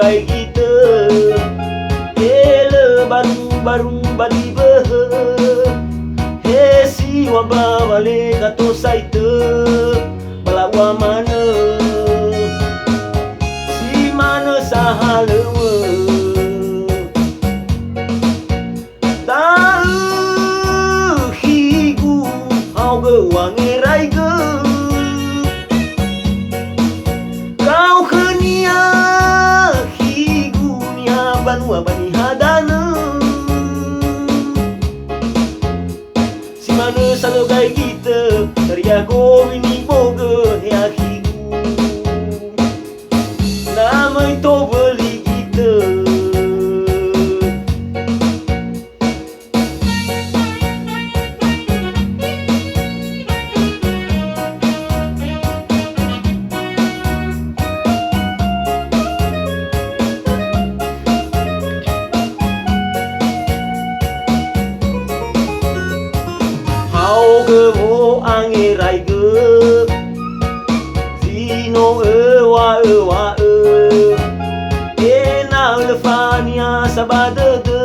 gai kita ele baru bali he si waba wale kato saite balawa mana si mana sahalewe ta higu hau ge wangi rai ge kau khania higu nia banua bani hadana si mana salo gai kita teriak ko ini boga ya higu namai to beli kita mo angirai ge zino wa ena lefania sabada de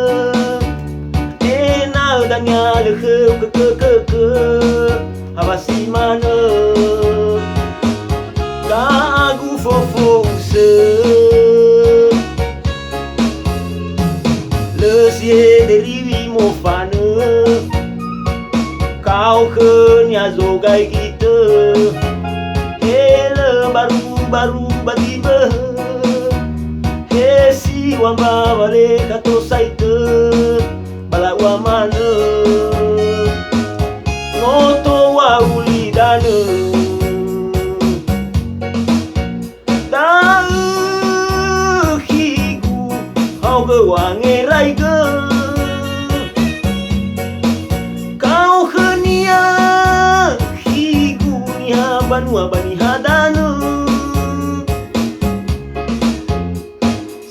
ena danya le ke habasi mana ka agu fofo se le sie derivi mo fane kau khenya zo gai kita ele baru bagi he si wamba wale kato saite balawa mana noto wa ulidana ta higu hau ge wangi rai ge banua bani hadana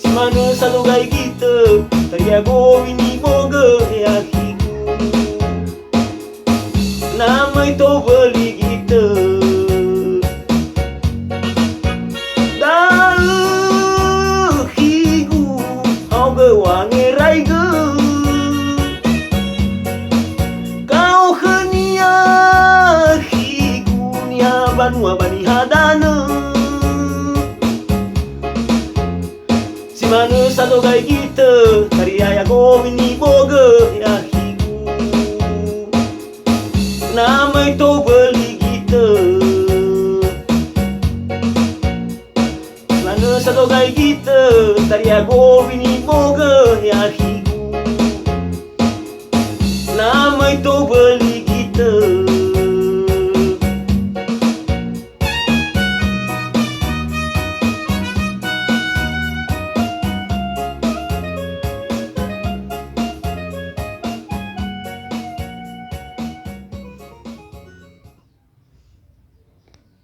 si mana salo gai kita teriago ini boga ya higu namai to beli kita da higu hau ge wangi rai ge kau khania banua bani hadana si mana salo gai kita tariaya go ini boga ya higu namai to beli kita si mana salo gai kita tariaya go ini boga ya higu namai to beli kita